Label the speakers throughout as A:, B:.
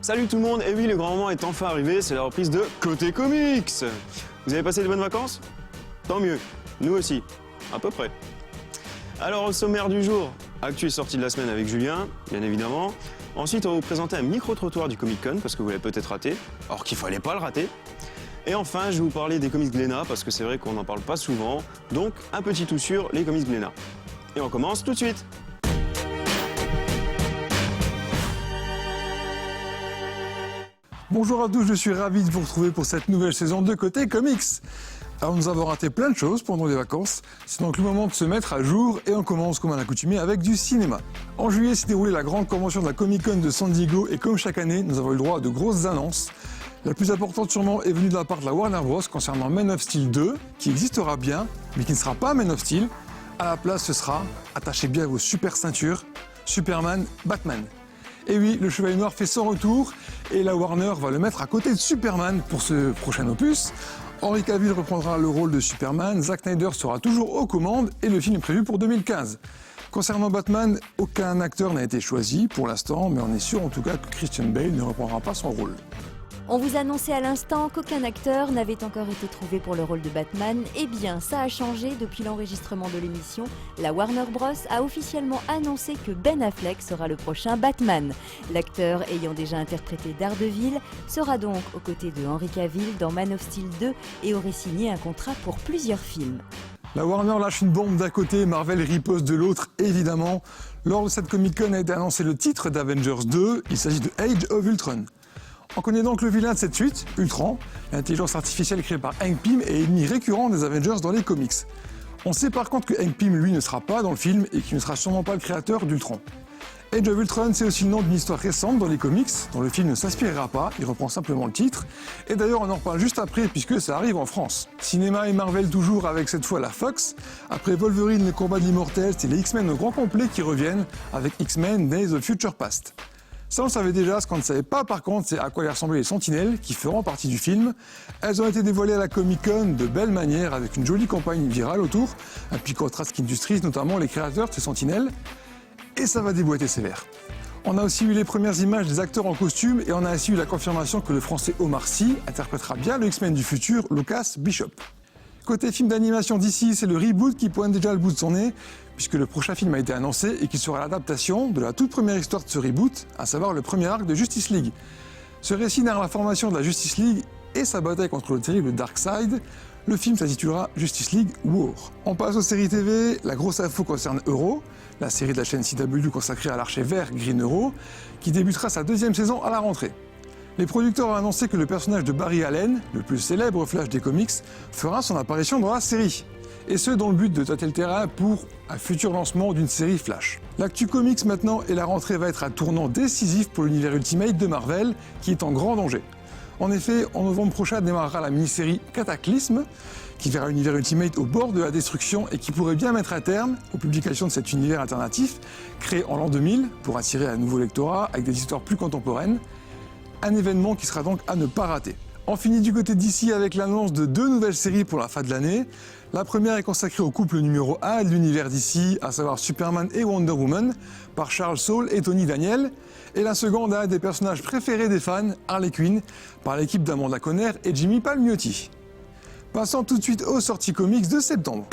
A: Salut tout le monde, et oui, le grand moment est enfin arrivé, c'est la reprise de Côté Comics. Vous avez passé de bonnes vacances? Tant mieux, nous aussi, à peu près. Alors au sommaire du jour, actu et sortie de la semaine avec Julien, bien évidemment. Ensuite, on va vous présenter un micro-trottoir du Comic Con, parce que vous l'avez peut-être raté, alors qu'il fallait pas le rater. Et enfin, je vais vous parler des comics Glénat, parce que c'est vrai qu'on n'en parle pas souvent, donc un petit tout sur les comics Glénat. Et on commence tout de suite.
B: Bonjour à tous, je suis ravi de vous retrouver pour cette nouvelle saison de Côté Comics. Alors nous avons raté plein de choses pendant les vacances, c'est donc le moment de se mettre à jour et on commence comme à l'accoutumée avec du cinéma. En juillet s'est déroulée la grande convention de la Comic Con de San Diego et comme chaque année, nous avons eu le droit à de grosses annonces. La plus importante sûrement est venue de la part de la Warner Bros concernant Man of Steel 2, qui existera bien, mais qui ne sera pas Man of Steel. À la place, ce sera, attachez bien vos super ceintures, Superman, Batman. Et oui, le Chevalier Noir fait son retour et la Warner va le mettre à côté de Superman pour ce prochain opus. Henry Cavill reprendra le rôle de Superman, Zack Snyder sera toujours aux commandes et le film est prévu pour 2015. Concernant Batman, aucun acteur n'a été choisi pour l'instant, mais on est sûr en tout cas que Christian Bale ne reprendra pas son rôle.
C: On vous annonçait à l'instant qu'aucun acteur n'avait encore été trouvé pour le rôle de Batman. Eh bien, ça a changé depuis l'enregistrement de l'émission. La Warner Bros a officiellement annoncé que Ben Affleck sera le prochain Batman. L'acteur ayant déjà interprété Daredevil sera donc aux côtés de Henry Cavill dans Man of Steel 2 et aurait signé un contrat pour plusieurs films.
B: La Warner lâche une bombe d'un côté, Marvel riposte de l'autre, évidemment. Lors de cette Comic-Con a été annoncé le titre d'Avengers 2, il s'agit de Age of Ultron. On connaît donc le vilain de cette suite, Ultron, l'intelligence artificielle créée par Hank Pym et ennemi récurrent des Avengers dans les comics. On sait par contre que Hank Pym, lui, ne sera pas dans le film et qu'il ne sera sûrement pas le créateur d'Ultron. Age of Ultron, c'est aussi le nom d'une histoire récente dans les comics, dont le film ne s'inspirera pas, il reprend simplement le titre. Et d'ailleurs, on en reparle juste après, puisque ça arrive en France. Cinéma et Marvel toujours, avec cette fois la Fox. Après Wolverine, les combats de l'immortel, c'est les X-Men au grand complet qui reviennent, avec X-Men Days of Future Past. Ça, on le savait déjà, ce qu'on ne savait pas par contre, c'est à quoi ressemblaient les Sentinelles, qui feront partie du film. Elles ont été dévoilées à la Comic-Con de belle manière, avec une jolie campagne virale autour, impliquant Trask Industries, notamment les créateurs de ces Sentinelles. Et ça va déboîter sévère. On a aussi eu les premières images des acteurs en costume, et on a aussi eu la confirmation que le français Omar Sy interprétera bien le X-Men du futur, Lucas Bishop. Côté film d'animation d'ici, c'est le reboot qui pointe déjà le bout de son nez, puisque le prochain film a été annoncé et qu'il sera l'adaptation de la toute première histoire de ce reboot, à savoir le premier arc de Justice League. Ce récit narre la formation de la Justice League et sa bataille contre le terrible Darkseid. Le film s'intitulera Justice League War. On passe aux séries TV, la grosse info concerne Euro, la série de la chaîne CW consacrée à l'archer vert Green Arrow, qui débutera sa deuxième saison à la rentrée. Les producteurs ont annoncé que le personnage de Barry Allen, le plus célèbre Flash des comics, fera son apparition dans la série. Et ce, dans le but de tâter le terrain pour un futur lancement d'une série Flash. L'actu comics maintenant et la rentrée va être un tournant décisif pour l'univers Ultimate de Marvel, qui est en grand danger. En effet, en novembre prochain démarrera la mini-série Cataclysme, qui verra l'univers Ultimate au bord de la destruction et qui pourrait bien mettre un terme aux publications de cet univers alternatif, créé en l'an 2000 pour attirer un nouveau lectorat avec des histoires plus contemporaines. Un événement qui sera donc à ne pas rater. On finit du côté d'ici avec l'annonce de 2 nouvelles séries pour la fin de l'année. La première est consacrée au couple numéro 1 de l'univers d'ici, à savoir Superman et Wonder Woman, par Charles Soule et Tony Daniel. Et la seconde a un des personnages préférés des fans, Harley Quinn, par l'équipe d'Amanda Conner et Jimmy Palmiotti. Passons tout de suite aux sorties comics de septembre.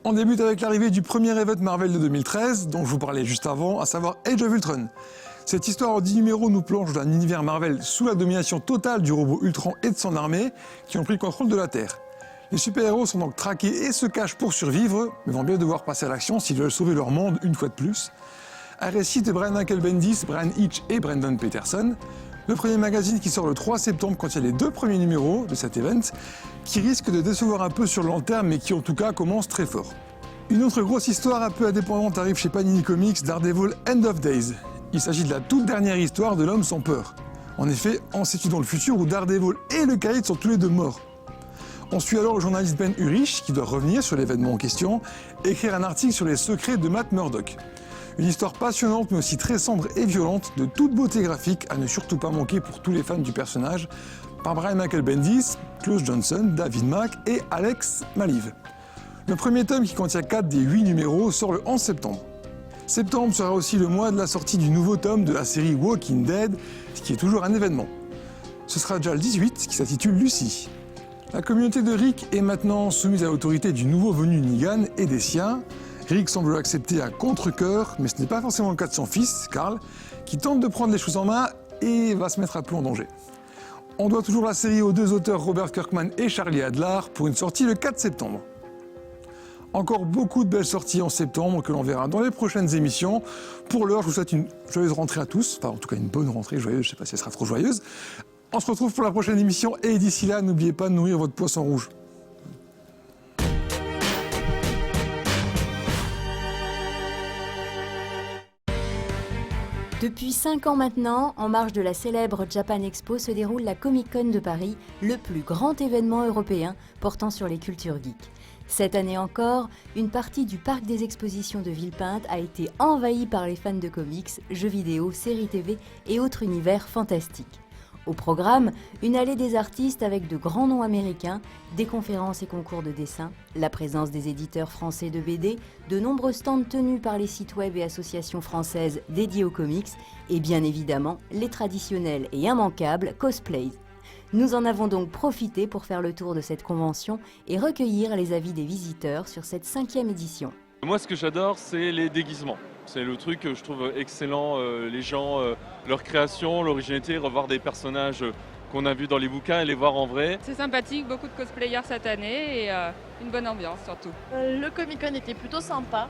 B: On débute avec l'arrivée du premier event Marvel de 2013, dont je vous parlais juste avant, à savoir Age of Ultron. Cette histoire en 10 numéros nous plonge dans un univers Marvel sous la domination totale du robot Ultron et de son armée, qui ont pris le contrôle de la Terre. Les super-héros sont donc traqués et se cachent pour survivre, mais vont bien devoir passer à l'action s'ils veulent sauver leur monde une fois de plus. Un récit de Brian Michael Bendis, Brian Hitch et Brandon Peterson. Le premier magazine qui sort le 3 septembre contient les 2 premiers numéros de cet event, qui risque de décevoir un peu sur le long terme, mais qui en tout cas commence très fort. Une autre grosse histoire un peu indépendante arrive chez Panini Comics, Daredevil End of Days. Il s'agit de la toute dernière histoire de l'homme sans peur. En effet, on se situe dans le futur où Daredevil et le Caïd sont tous les deux morts. On suit alors le journaliste Ben Urich, qui doit revenir sur l'événement en question, et écrire un article sur les secrets de Matt Murdock. Une histoire passionnante mais aussi très sombre et violente, de toute beauté graphique, à ne surtout pas manquer pour tous les fans du personnage, par Brian Michael Bendis, Klaus Johnson, David Mack et Alex Maliv. Le premier tome, qui contient 4 des 8 numéros, sort le 11 septembre. Septembre sera aussi le mois de la sortie du nouveau tome de la série Walking Dead, ce qui est toujours un événement. Ce sera déjà le 18, qui s'intitule Lucy. La communauté de Rick est maintenant soumise à l'autorité du nouveau venu Negan et des siens. Rick semble l'accepter à contre-cœur, mais ce n'est pas forcément le cas de son fils, Carl, qui tente de prendre les choses en main et va se mettre à peu en danger. On doit toujours la série aux deux auteurs Robert Kirkman et Charlie Adler pour une sortie le 4 septembre. Encore beaucoup de belles sorties en septembre que l'on verra dans les prochaines émissions. Pour l'heure, je vous souhaite une joyeuse rentrée à tous, enfin en tout cas une bonne rentrée joyeuse, je ne sais pas si elle sera trop joyeuse. On se retrouve pour la prochaine émission et d'ici là, n'oubliez pas de nourrir votre poisson rouge.
C: Depuis 5 ans maintenant, en marge de la célèbre Japan Expo se déroule la Comic Con de Paris, le plus grand événement européen portant sur les cultures geeks. Cette année encore, une partie du parc des expositions de Villepinte a été envahie par les fans de comics, jeux vidéo, séries TV et autres univers fantastiques. Au programme, une allée des artistes avec de grands noms américains, des conférences et concours de dessin, la présence des éditeurs français de BD, de nombreux stands tenus par les sites web et associations françaises dédiées aux comics, et bien évidemment les traditionnels et immanquables cosplays. Nous en avons donc profité pour faire le tour de cette convention et recueillir les avis des visiteurs sur cette 5e édition.
D: Moi, ce que j'adore, c'est les déguisements. C'est le truc que je trouve excellent. Les gens, leur création, l'originalité, revoir des personnages qu'on a vus dans les bouquins et les voir en vrai.
E: C'est sympathique, beaucoup de cosplayers cette année et une bonne ambiance surtout.
F: Le Comic Con était plutôt sympa,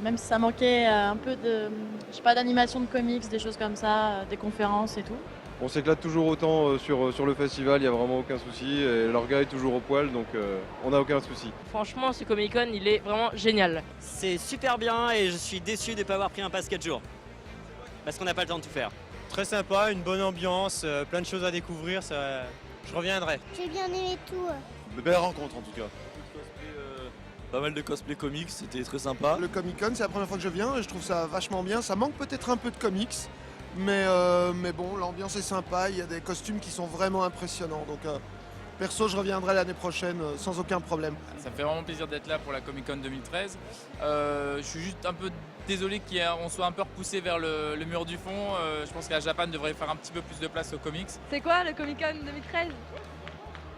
F: même si ça manquait un peu de, je sais pas, d'animation de comics, des choses comme ça, des conférences et tout.
G: On s'éclate toujours autant sur le festival, il n'y a vraiment aucun souci. Et leur gars est toujours au poil, donc on n'a aucun souci.
H: Franchement, ce Comic Con, il est vraiment génial.
I: C'est super bien et je suis déçu de ne pas avoir pris un pass 4 jours. Parce qu'on n'a pas le temps de tout faire.
J: Très sympa, une bonne ambiance, plein de choses à découvrir, je reviendrai.
K: J'ai bien aimé tout.
L: Belle rencontre en tout cas.
M: Pas mal de cosplay comics, c'était très sympa.
N: Le Comic Con, c'est la première fois que je viens et je trouve ça vachement bien. Ça manque peut-être un peu de comics, mais bon, l'ambiance est sympa, il y a des costumes qui sont vraiment impressionnants. Donc perso, je reviendrai l'année prochaine sans aucun problème.
O: Ça me fait vraiment plaisir d'être là pour la Comic Con 2013. Je suis juste un peu désolé qu'on soit un peu repoussé vers le mur du fond. Je pense que la Japan devrait faire un petit peu plus de place aux comics.
E: C'est quoi le Comic Con 2013 ?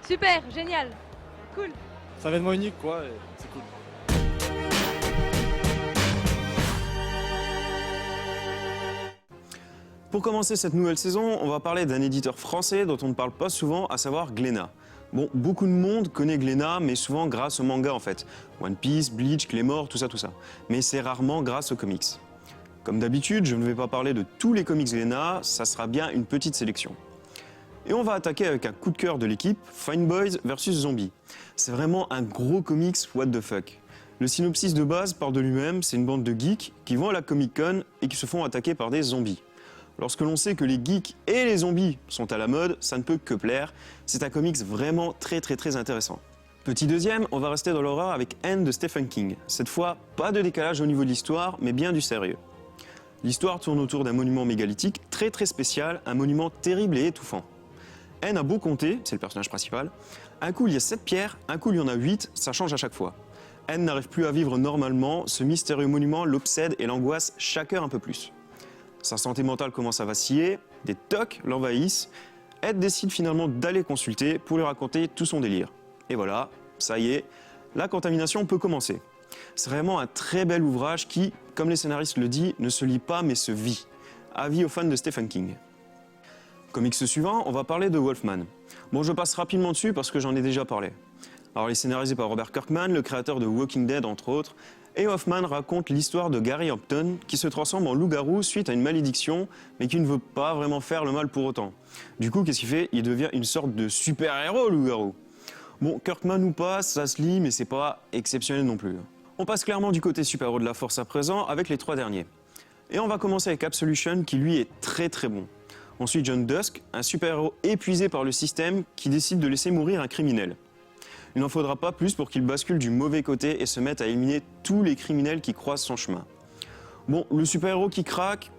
E: Super, génial, cool.
J: C'est un événement unique quoi, et c'est cool.
A: Pour commencer cette nouvelle saison, on va parler d'un éditeur français dont on ne parle pas souvent, à savoir Glénat. Bon, beaucoup de monde connaît Glénat, mais souvent grâce au manga en fait. One Piece, Bleach, Claymore, tout ça. Mais c'est rarement grâce aux comics. Comme d'habitude, je ne vais pas parler de tous les comics Glénat, ça sera bien une petite sélection. Et on va attaquer avec un coup de cœur de l'équipe, Fine Boys vs Zombies. C'est vraiment un gros comics what the fuck. Le synopsis de base parle de lui-même, c'est une bande de geeks qui vont à la Comic Con et qui se font attaquer par des zombies. Lorsque l'on sait que les geeks et les zombies sont à la mode, ça ne peut que plaire. C'est un comics vraiment très intéressant. Petit deuxième, on va rester dans l'horreur avec N de Stephen King. Cette fois, pas de décalage au niveau de l'histoire, mais bien du sérieux. L'histoire tourne autour d'un monument mégalithique très spécial, un monument terrible et étouffant. N a beau compter, c'est le personnage principal, un coup il y a 7 pierres, un coup il y en a 8, ça change à chaque fois. N n'arrive plus à vivre normalement, ce mystérieux monument l'obsède et l'angoisse chaque heure un peu plus. Sa santé mentale commence à vaciller, des tocs l'envahissent, Ed décide finalement d'aller consulter pour lui raconter tout son délire. Et voilà, ça y est, la contamination peut commencer. C'est vraiment un très bel ouvrage qui, comme les scénaristes le disent, ne se lit pas mais se vit. Avis aux fans de Stephen King. Comics suivant, on va parler de Wolfman. Bon, je passe rapidement dessus parce que j'en ai déjà parlé. Alors, il est scénarisé par Robert Kirkman, le créateur de Walking Dead entre autres, et Hoffman raconte l'histoire de Gary Hampton qui se transforme en loup-garou suite à une malédiction, mais qui ne veut pas vraiment faire le mal pour autant. Du coup, qu'est-ce qu'il fait? Il devient une sorte de super-héros, loup-garou. Bon, Kirkman ou pas, ça se lit, mais c'est pas exceptionnel non plus. On passe clairement du côté super-héros de la force à présent avec les 3 derniers. Et on va commencer avec Absolution qui lui est très bon. Ensuite, John Dusk, un super-héros épuisé par le système qui décide de laisser mourir un criminel. Il n'en faudra pas plus pour qu'il bascule du mauvais côté et se mette à éliminer tous les criminels qui croisent son chemin. Bon, le super-héros qui craque,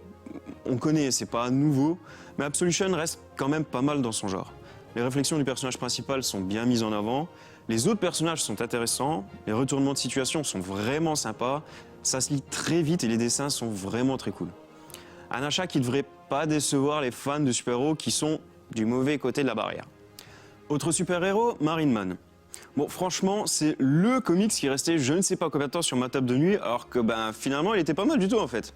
A: on connaît, c'est pas nouveau, mais Absolution reste quand même pas mal dans son genre. Les réflexions du personnage principal sont bien mises en avant, les autres personnages sont intéressants, les retournements de situation sont vraiment sympas, Ça se lit très vite et les dessins sont vraiment très cool. Un achat qui ne devrait pas décevoir les fans de super-héros qui sont du mauvais côté de la barrière. Autre super-héros, Marine Man. Bon, franchement, c'est le comics qui restait je ne sais pas combien de temps sur ma table de nuit, alors que finalement, il était pas mal du tout en fait.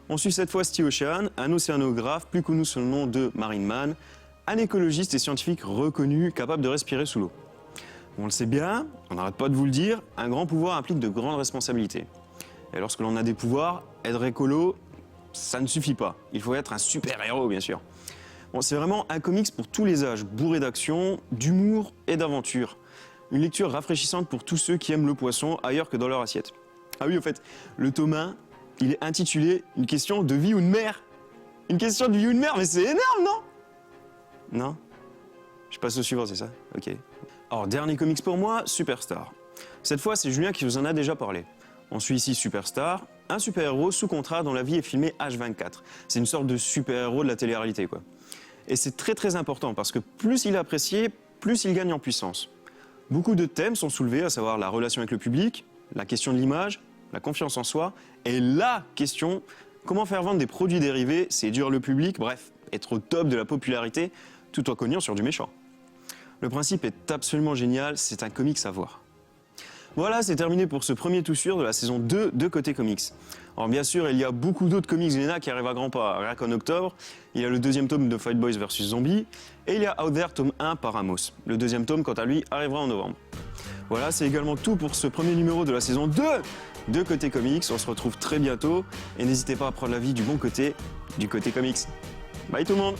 A: On suit cette fois Steve Ocean, un océanographe plus connu sous le nom de Marine Man, un écologiste et scientifique reconnu capable de respirer sous l'eau. On le sait bien, on n'arrête pas de vous le dire, un grand pouvoir implique de grandes responsabilités. Et lorsque l'on a des pouvoirs, être écolo, ça ne suffit pas. Il faut être un super-héros, bien sûr. Bon, c'est vraiment un comics pour tous les âges, bourré d'action, d'humour et d'aventure. Une lecture rafraîchissante pour tous ceux qui aiment le poisson ailleurs que dans leur assiette. Ah oui, au fait, le tome 1, il est intitulé « Une question de vie ou de mer ». Une question de vie ou de mer, mais c'est énorme, non? Non? Je passe au suivant, c'est ça? Ok. Alors, dernier comics pour moi, Superstar. Cette fois, c'est Julien qui vous en a déjà parlé. On suit ici Superstar, un super-héros sous contrat dont la vie est filmée H24. C'est une sorte de super-héros de la télé-réalité, quoi. Et c'est très très important parce que plus il est apprécié, plus il gagne en puissance. Beaucoup de thèmes sont soulevés, à savoir la relation avec le public, la question de l'image, la confiance en soi, et la question, comment faire vendre des produits dérivés, séduire le public, bref, être au top de la popularité, tout en cognant sur du méchant. Le principe est absolument génial, c'est un comics à voir. Voilà, c'est terminé pour ce premier tout sûr de la saison 2 de Côté Comics. Alors bien sûr, il y a beaucoup d'autres comics Glénat qui arrivent à grands pas. Rien qu'en octobre, il y a le deuxième tome de Fight Boys vs Zombies, et il y a Out There tome 1 par Amos. Le deuxième tome, quant à lui, arrivera en novembre. Voilà, c'est également tout pour ce premier numéro de la saison 2 de Côté Comics. On se retrouve très bientôt, et n'hésitez pas à prendre la vie du bon côté, du Côté Comics. Bye tout le monde!